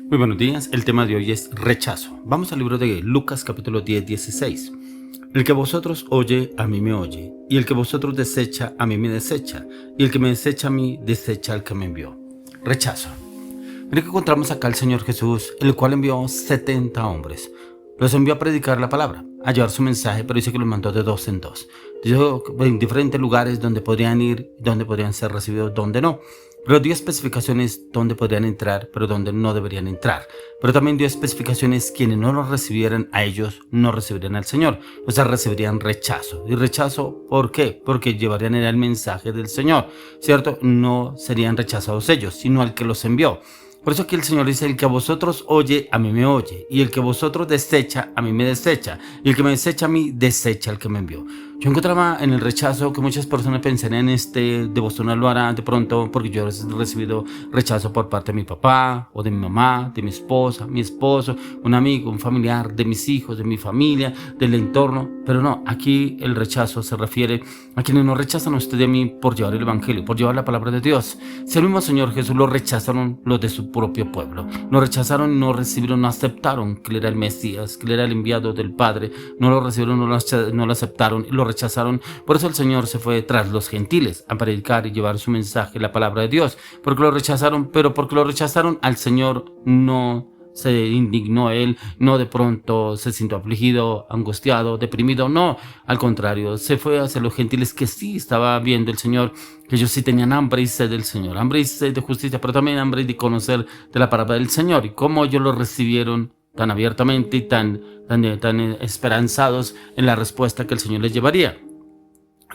Muy buenos días, el tema de hoy es rechazo. Vamos al libro de Lucas capítulo 10, 16. El que vosotros oye, a mí me oye, y el que vosotros desecha, a mí me desecha, y el que me desecha a mí, desecha al que me envió. Rechazo. Mira que encontramos acá al Señor Jesús, el cual envió 70 hombres. Los envió a predicar la palabra, a llevar su mensaje, pero dice que los mandó de dos en dos. Dijo en diferentes lugares donde podrían ir, donde podrían ser recibidos, donde no. Pero dio especificaciones donde podrían entrar, pero donde no deberían entrar. Pero también dio especificaciones quienes no los recibieran a ellos, no recibirían al Señor. O sea, recibirían rechazo. ¿Y rechazo por qué? Porque llevarían el mensaje del Señor, ¿cierto? No serían rechazados ellos, sino al que los envió. Por eso aquí el Señor dice, el que a vosotros oye, a mí me oye, y el que vosotros desecha, a mí me desecha, y el que me desecha a mí, desecha al que me envió. Yo encontraba en el rechazo que muchas personas pensarían devocional lo hará de pronto porque yo he recibido rechazo por parte de mi papá, o de mi mamá, de mi esposa, mi esposo, un amigo, un familiar, de mis hijos, de mi familia, del entorno. Pero no, aquí el rechazo se refiere a quienes nos rechazan a usted y a mí por llevar el evangelio, por llevar la palabra de Dios. Si el mismo Señor Jesús lo rechazaron los de su propio pueblo, lo rechazaron, no recibieron, no aceptaron que él era el Mesías, que él era el enviado del Padre, no lo recibieron, no lo aceptaron y lo rechazaron. Por eso el Señor se fue tras los gentiles a predicar y llevar su mensaje, la palabra de Dios, porque lo rechazaron, pero porque lo rechazaron al Señor no se indignó él, no de pronto se sintió afligido, angustiado, deprimido, no, al contrario, se fue hacia los gentiles que sí estaba viendo el Señor, que ellos sí tenían hambre y sed del Señor, hambre y sed de justicia, pero también hambre de conocer de la palabra del Señor y cómo ellos lo recibieron tan abiertamente y tan esperanzados en la respuesta que el Señor les llevaría.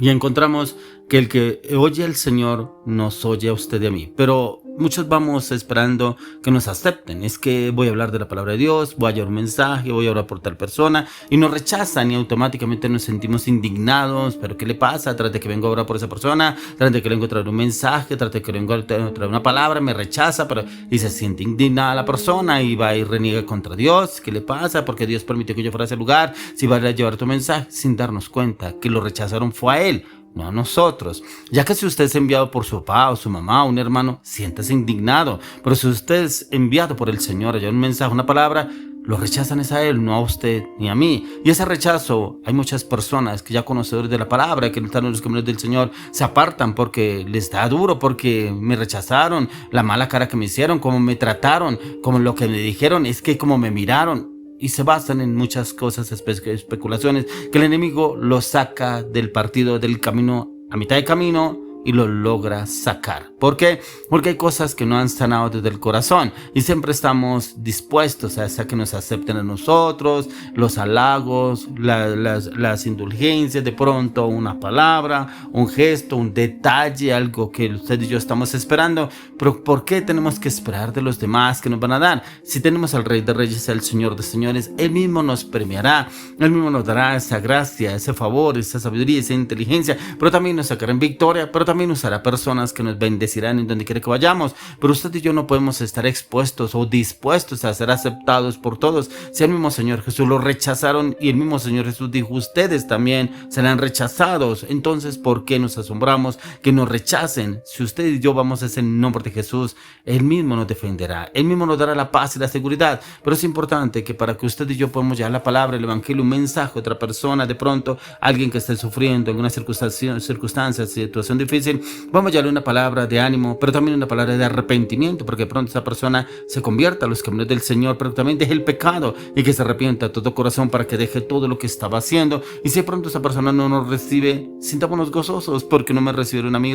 Y encontramos que el que oye al Señor nos oye a usted y a mí. Pero muchos vamos esperando que nos acepten. Es que voy a hablar de la palabra de Dios, voy a llevar un mensaje, voy a orar por tal persona. Y nos rechazan y automáticamente nos sentimos indignados. ¿Pero qué le pasa? Trate que vengo a orar por esa persona, trate que vengo a traer un mensaje, trate que vengo a traer una palabra, me rechaza. Y se siente indignada la persona y va y reniega contra Dios. ¿Qué le pasa? Porque Dios permitió que yo fuera a ese lugar. Si va a llevar tu mensaje sin darnos cuenta que lo rechazaron fue a él, no a nosotros. Ya que si usted es enviado por su papá o su mamá o un hermano, siéntase indignado. Pero si usted es enviado por el Señor, hay un mensaje, una palabra, lo rechazan es a él, no a usted ni a mí. Y ese rechazo, hay muchas personas que ya conocedores de la palabra, que están en los caminos del Señor, se apartan porque les da duro, porque me rechazaron, la mala cara que me hicieron, cómo me trataron, como lo que me dijeron, es que como me miraron. Y se basan en muchas cosas, especulaciones, que el enemigo lo saca del partido, del camino, a mitad de camino, y lo logra sacar. ¿Por qué? Porque hay cosas que no han sanado desde el corazón y siempre estamos dispuestos a que nos acepten a nosotros, los halagos, las indulgencias, de pronto una palabra, un gesto, un detalle, algo que usted y yo estamos esperando. Pero ¿por qué tenemos que esperar de los demás que nos van a dar? Si tenemos al Rey de Reyes, al Señor de Señores, Él mismo nos premiará, Él mismo nos dará esa gracia, ese favor, esa sabiduría, esa inteligencia, pero también nos sacará en victoria, pero también usará personas que nos bendecirán en donde quiera que vayamos. Pero usted y yo no podemos estar expuestos o dispuestos a ser aceptados por todos. Si el mismo Señor Jesús lo rechazaron y el mismo Señor Jesús dijo, ustedes también serán rechazados. Entonces, ¿por qué nos asombramos que nos rechacen? Si usted y yo vamos a ese nombre de Jesús, Él mismo nos defenderá, Él mismo nos dará la paz y la seguridad. Pero es importante que para que usted y yo podamos llevar la palabra, el evangelio, un mensaje a otra persona, de pronto alguien que esté sufriendo en una circunstancia, situación difícil, vamos a darle una palabra de ánimo, pero también una palabra de arrepentimiento, porque de pronto esa persona se convierta a los caminos del Señor, pero también deje el pecado y que se arrepienta de todo corazón para que deje todo lo que estaba haciendo. Y si de pronto esa persona no nos recibe, sintámonos gozosos porque no me recibieron a mí,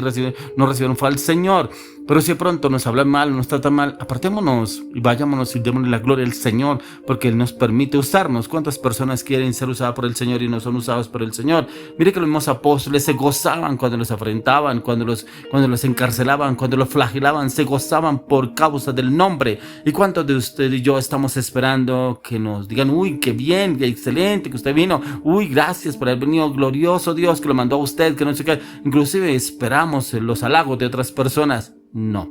no recibieron fue al Señor. Pero si de pronto nos hablan mal, nos tratan mal, apartémonos y vayámonos y démosle la gloria al Señor, porque Él nos permite usarnos. ¿Cuántas personas quieren ser usadas por el Señor y no son usadas por el Señor? Mire que los mismos apóstoles se gozaban cuando los afrentaban, cuando los encarcelaban, cuando los flagelaban, se gozaban por causa del nombre. ¿Y cuántos de usted y yo estamos esperando que nos digan, uy, qué bien, qué excelente que usted vino, uy, gracias por haber venido, glorioso Dios que lo mandó a usted, que no sé qué? Inclusive esperamos los halagos de otras personas. No.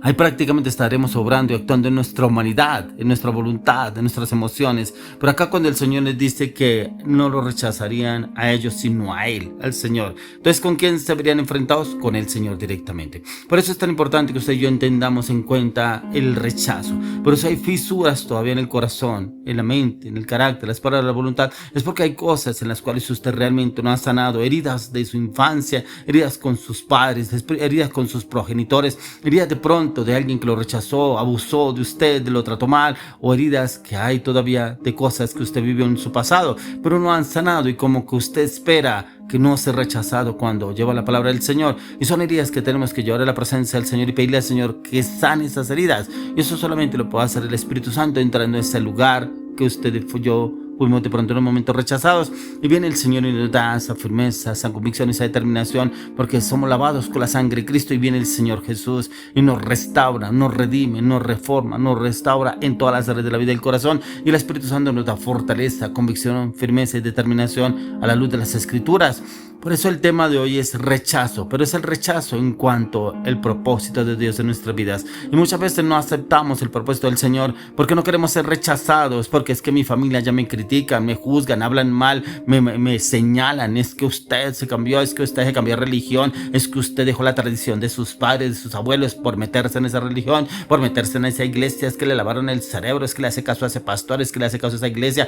Ahí prácticamente estaremos obrando y actuando en nuestra humanidad, en nuestra voluntad, en nuestras emociones. Pero acá cuando el Señor les dice que no lo rechazarían a ellos, sino a Él, al Señor. Entonces, ¿con quién se verían enfrentados? Con el Señor directamente. Por eso es tan importante que usted y yo entendamos en cuenta el rechazo. Por eso hay fisuras todavía en el corazón, en la mente, en el carácter, las palabras, la voluntad. Es porque hay cosas en las cuales usted realmente no ha sanado. Heridas de su infancia, heridas con sus padres, heridas con sus progenitores, heridas de pronto de alguien que lo rechazó, abusó de usted, lo trató mal, o heridas que hay todavía de cosas que usted vivió en su pasado, pero no han sanado y como que usted espera que no sea rechazado cuando lleva la palabra del Señor. Y son heridas que tenemos que llevar a la presencia del Señor y pedirle al Señor que sane esas heridas. Y eso solamente lo puede hacer el Espíritu Santo entrando en ese lugar que usted y yo fuimos de pronto en un momento rechazados, y viene el Señor y nos da esa firmeza, esa convicción, esa determinación, porque somos lavados con la sangre de Cristo, y viene el Señor Jesús y nos restaura, nos redime, nos reforma, nos restaura en todas las áreas de la vida del corazón, y el Espíritu Santo nos da fortaleza, convicción, firmeza y determinación a la luz de las Escrituras. Por eso el tema de hoy es rechazo, pero es el rechazo en cuanto al propósito de Dios en nuestras vidas. Y muchas veces no aceptamos el propósito del Señor porque no queremos ser rechazados, porque es que mi familia ya me critican, me juzgan, hablan mal, me señalan, es que usted se cambió, es que usted se cambió de religión, es que usted dejó la tradición de sus padres, de sus abuelos por meterse en esa religión, por meterse en esa iglesia, es que le lavaron el cerebro, es que le hace caso a ese pastor, es que le hace caso a esa iglesia,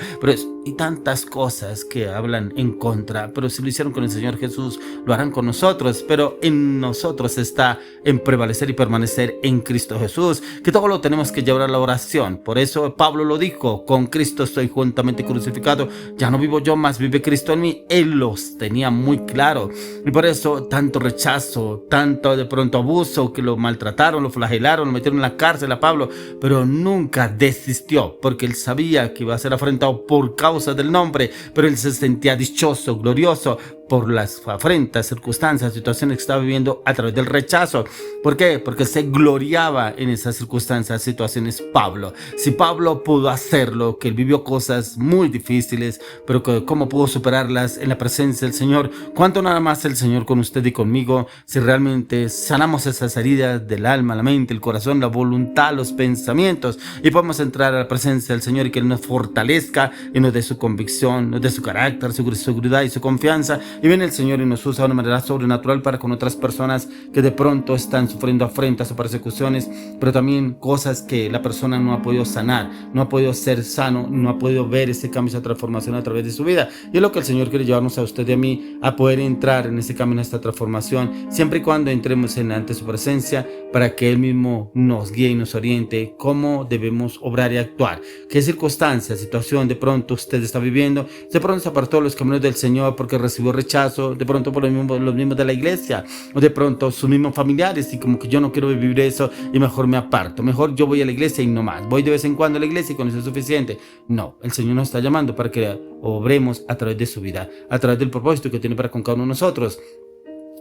y tantas cosas que hablan en contra. Pero si lo hicieron con el Señor Jesús, lo harán con nosotros, pero en nosotros está en prevalecer y permanecer en Cristo Jesús, que todo lo tenemos que llevar a la oración. Por eso Pablo lo dijo: con Cristo estoy juntamente crucificado, ya no vivo yo, mas vive Cristo en mí. Él los tenía muy claro, y por eso tanto rechazo, tanto de pronto abuso, que lo maltrataron, lo flagelaron, lo metieron en la cárcel a Pablo, pero nunca desistió, porque él sabía que iba a ser afrentado por causa del nombre, pero él se sentía dichoso, glorioso por las afrentas, circunstancias, situaciones que estaba viviendo a través del rechazo. ¿Por qué? Porque se gloriaba en esas circunstancias, situaciones Pablo. Si Pablo pudo hacerlo, que él vivió cosas muy difíciles, pero que cómo pudo superarlas en la presencia del Señor, ¿cuánto nada más el Señor con usted y conmigo, si realmente sanamos esas heridas del alma, la mente, el corazón, la voluntad, los pensamientos, y podemos entrar a la presencia del Señor y que Él nos fortalezca y nos dé su convicción, nos dé su carácter, su seguridad y su confianza? Y viene el Señor y nos usa de una manera sobrenatural para con otras personas que de pronto están sufriendo afrentas o persecuciones, pero también cosas que la persona no ha podido sanar, no ha podido ser sano, no ha podido ver ese cambio, esa transformación a través de su vida. Y es lo que el Señor quiere llevarnos a usted y a mí, a poder entrar en ese cambio, en esta transformación, siempre y cuando entremos ante su presencia, para que Él mismo nos guíe y nos oriente cómo debemos obrar y actuar. ¿Qué circunstancia, situación de pronto usted está viviendo? De pronto se apartó de los caminos del Señor porque recibió rechazo, de pronto por los mismos de la iglesia, o de pronto sus mismos familiares, y como que yo no quiero vivir eso y mejor me aparto, mejor yo voy a la iglesia y no más, voy de vez en cuando a la iglesia y con eso es suficiente. No, el Señor nos está llamando para que obremos a través de su vida, a través del propósito que tiene para con cada uno de nosotros.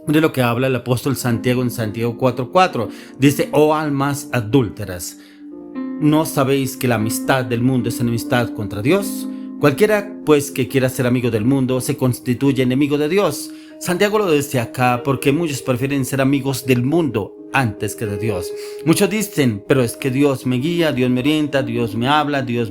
De lo que habla el apóstol Santiago en Santiago 4:4, dice: oh almas adúlteras, ¿no sabéis que la amistad del mundo es enemistad contra Dios? Cualquiera pues que quiera ser amigo del mundo se constituye enemigo de Dios. Santiago lo dice acá porque muchos prefieren ser amigos del mundo antes que de Dios. Muchos dicen: pero es que Dios me guía, Dios me orienta, Dios me habla, Dios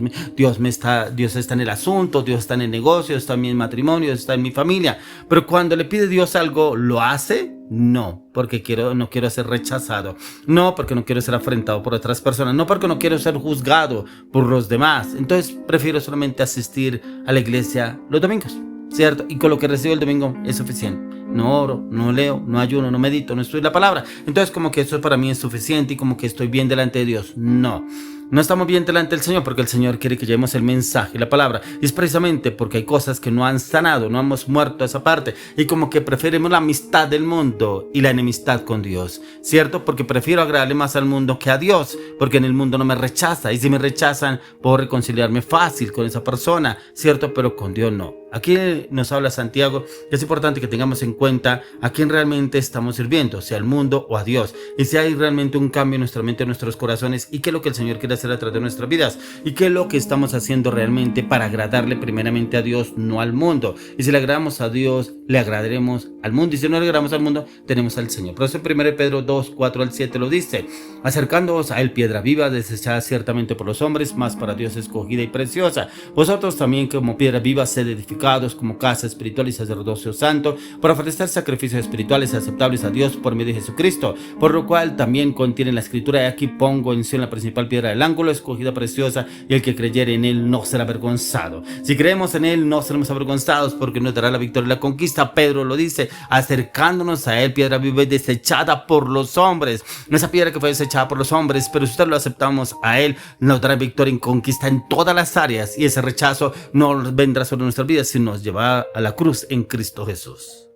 está en el asunto, Dios está en el negocio, está en mi matrimonio, está en mi familia. Pero cuando le pide Dios algo, ¿lo hace? No, porque no quiero ser rechazado. No, porque no quiero ser afrentado por otras personas. No, porque no quiero ser juzgado por los demás. Entonces prefiero solamente asistir a la iglesia los domingos, ¿cierto? Y con lo que recibo el domingo es suficiente. No oro, no leo, no ayuno, no medito, no estudio la palabra. Entonces como que eso para mí es suficiente y como que estoy bien delante de Dios. No estamos bien delante del Señor, porque el Señor quiere que llevemos el mensaje, la palabra. Y es precisamente porque hay cosas que no han sanado, no hemos muerto a esa parte. Y como que preferimos la amistad del mundo y la enemistad con Dios, ¿cierto? Porque prefiero agradarle más al mundo que a Dios, porque en el mundo no me rechaza. Y si me rechazan, puedo reconciliarme fácil con esa persona, ¿cierto? Pero con Dios no. Aquí nos habla Santiago que es importante que tengamos en cuenta a quién realmente estamos sirviendo, si al mundo o a Dios, y si hay realmente un cambio en nuestra mente, en nuestros corazones, y qué es lo que el Señor quiere hacer a través de nuestras vidas, y qué es lo que estamos haciendo realmente para agradarle primeramente a Dios, no al mundo. Y si le agradamos a Dios, le agradaremos al mundo, y si no le agradamos al mundo, tenemos al Señor. Por eso en 1 Pedro 2, 4 al 7 lo dice: acercándoos a él, piedra viva, desechada ciertamente por los hombres, mas para Dios escogida y preciosa. Vosotros también, como piedra viva, sed edificados como casa espiritual y sacerdocio santo, para ofrecer sacrificios espirituales aceptables a Dios por medio de Jesucristo, por lo cual también contiene la escritura: y aquí pongo en Sion la principal piedra del ángulo, escogida preciosa, y el que creyere en él no será avergonzado. Si creemos en él, no seremos avergonzados, porque nos dará la victoria y la conquista. Pedro lo dice: acercándonos a él, piedra viva y desechada por los hombres. Esa piedra que fue desechada por los hombres, pero si usted lo aceptamos a él, nos dará victoria y conquista en todas las áreas, y ese rechazo no vendrá sobre nuestras vidas, sino nos llevará a la cruz en Cristo Jesús.